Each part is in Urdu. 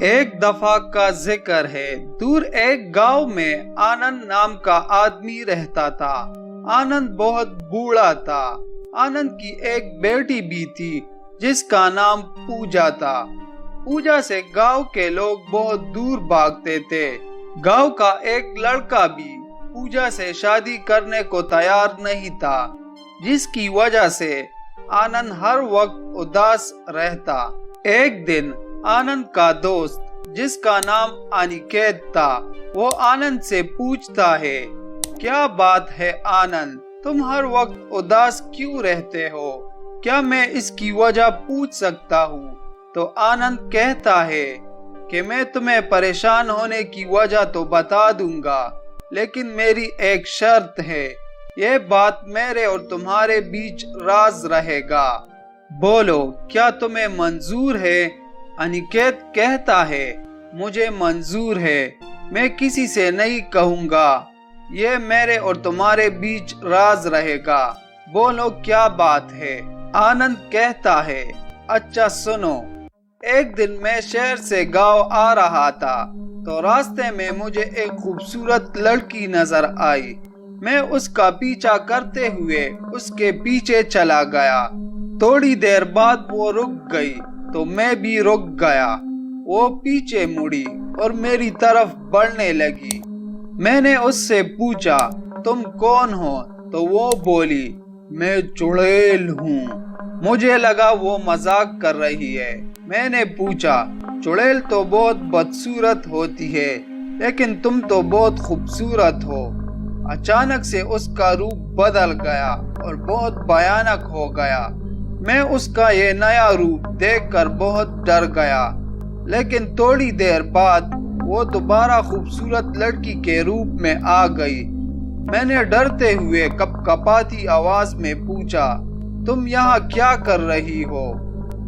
ایک دفعہ کا ذکر ہے، دور ایک گاؤں میں آنند نام کا آدمی رہتا تھا۔ آنند بہت بوڑھا تھا۔ آنند کی ایک بیٹی بھی تھی جس کا نام پوجا تھا۔ پوجا سے گاؤں کے لوگ بہت دور بھاگتے تھے۔ گاؤں کا ایک لڑکا بھی پوجا سے شادی کرنے کو تیار نہیں تھا، جس کی وجہ سے آنند ہر وقت اداس رہتا۔ ایک دن آنند کا دوست جس کا نام انیکیت تھا، وہ آنند سے پوچھتا ہے، کیا بات ہے آنند، تم ہر وقت اداس کیوں رہتے ہو؟ کیا میں اس کی وجہ پوچھ سکتا ہوں؟ تو آنند کہتا ہے کہ میں تمہیں پریشان ہونے کی وجہ تو بتا دوں گا، لیکن میری ایک شرط ہے، یہ بات میرے اور تمہارے بیچ راز رہے گا۔ بولو، کیا تمہیں منظور ہے؟ انیکیت کہتا ہے، مجھے منظور ہے، میں کسی سے نہیں کہوں گا، یہ میرے اور تمہارے بیچ راز رہے گا۔ بولو کیا بات ہے؟ آنند کہتا ہے، اچھا سنو، ایک دن میں شہر سے گاؤں آ رہا تھا تو راستے میں مجھے ایک خوبصورت لڑکی نظر آئی۔ میں اس کا پیچھا کرتے ہوئے اس کے پیچھے چلا گیا۔ تھوڑی دیر بعد وہ رک گئی تو میں بھی رک گیا۔ وہ پیچھے مڑی اور میری طرف بڑھنے لگی۔ میں نے اس سے پوچھا، تم کون ہو؟ تو وہ بولی، میں چڑیل ہوں۔ مجھے لگا وہ مذاق کر رہی ہے۔ میں نے پوچھا، چڑیل تو بہت بدصورت ہوتی ہے، لیکن تم تو بہت خوبصورت ہو۔ اچانک سے اس کا روپ بدل گیا اور بہت بھیانک ہو گیا۔ میں اس کا یہ نیا روپ دیکھ کر بہت ڈر گیا، لیکن تھوڑی دیر بعد وہ دوبارہ خوبصورت لڑکی کے روپ میں آ گئی۔ میں نے ڈرتے ہوئے کپ کپاتی آواز میں پوچھا، تم یہاں کیا کر رہی ہو؟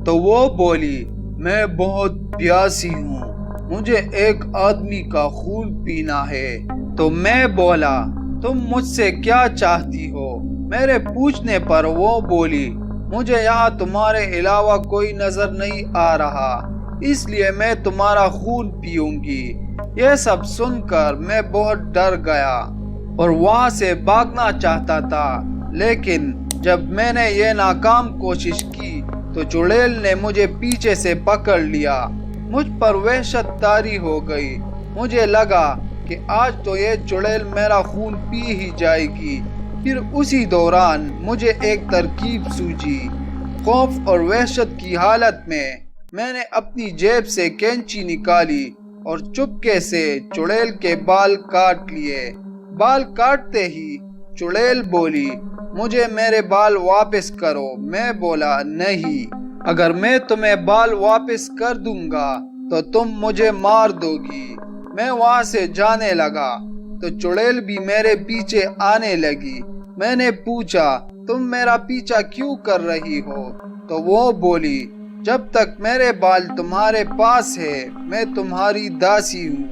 تو وہ بولی، میں بہت پیاسی ہوں، مجھے ایک آدمی کا خون پینا ہے۔ تو میں بولا، تم مجھ سے کیا چاہتی ہو؟ میرے پوچھنے پر وہ بولی، مجھے یہاں تمہارے علاوہ کوئی نظر نہیں آ رہا، اس لیے میں تمہارا خون پیوں گی۔ یہ سب سن کر میں بہت ڈر گیا اور وہاں سے بھاگنا چاہتا تھا، لیکن جب میں نے یہ ناکام کوشش کی تو چڑیل نے مجھے پیچھے سے پکڑ لیا۔ مجھ پر وحشت طاری ہو گئی۔ مجھے لگا کہ آج تو یہ چڑیل میرا خون پی ہی جائے گی۔ پھر اسی دوران مجھے ایک ترکیب سوجھی۔ خوف اور وحشت کی حالت میں نے اپنی جیب سے کینچی نکالی اور چپکے سے چڑیل کے بال کاٹ لیے۔ بال کاٹتے ہی چڑیل بولی، مجھے میرے بال واپس کرو۔ میں بولا، نہیں، اگر میں تمہیں بال واپس کر دوں گا تو تم مجھے مار دو گی۔ میں وہاں سے جانے لگا تو چڑیل بھی میرے پیچھے آنے لگی۔ میں نے پوچھا، تم میرا پیچھا کیوں کر رہی ہو؟ تو وہ بولی، جب تک میرے بال تمہارے پاس ہے میں تمہاری داسی ہوں،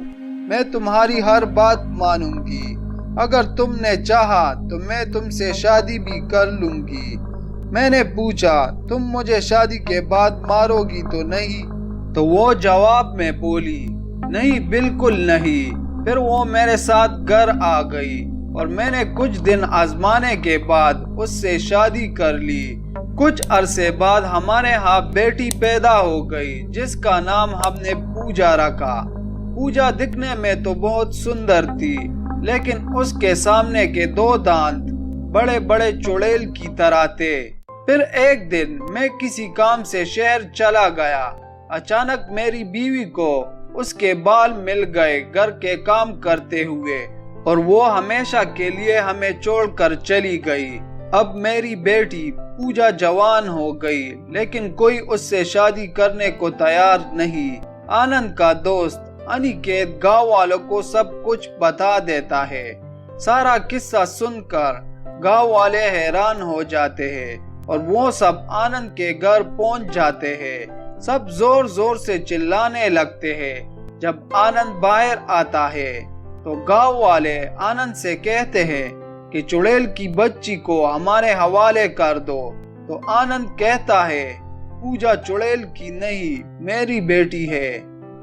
میں تمہاری ہر بات مانوں گی۔ اگر تم نے چاہا تو میں تم سے شادی بھی کر لوں گی۔ میں نے پوچھا، تم مجھے شادی کے بعد مارو گی تو نہیں؟ تو وہ جواب میں بولی، نہیں، بالکل نہیں۔ پھر وہ میرے ساتھ گھر آ گئی اور میں نے کچھ دن آزمانے کے بعد اس سے شادی کر لی۔ کچھ عرصے بعد ہمارے ہاں بیٹی پیدا ہو گئی جس کا نام ہم نے پوجا رکھا۔ پوجا دکھنے میں تو بہت سندر تھی، لیکن اس کے سامنے کے 2 دانت بڑے بڑے چڑیل کی طرح تھے۔ پھر ایک دن میں کسی کام سے شہر چلا گیا۔ اچانک میری بیوی کو اس کے بال مل گئے گھر کے کام کرتے ہوئے، اور وہ ہمیشہ کے لیے ہمیں چھوڑ کر چلی گئی۔ اب میری بیٹی پوجا جوان ہو گئی، لیکن کوئی اس سے شادی کرنے کو تیار نہیں۔ آنند کا دوست انیکیت گاؤں والوں کو سب کچھ بتا دیتا ہے۔ سارا قصہ سن کر گاؤں والے حیران ہو جاتے ہیں اور وہ سب آنند کے گھر پہنچ جاتے ہیں۔ سب زور زور سے چلانے لگتے ہیں۔ جب آنند باہر آتا ہے تو گاؤں والے آنند سے کہتے ہیں کہ چڑیل کی بچی کو ہمارے حوالے کر دو۔ تو آنند کہتا ہے، پوجا چڑیل کی نہیں، میری بیٹی ہے۔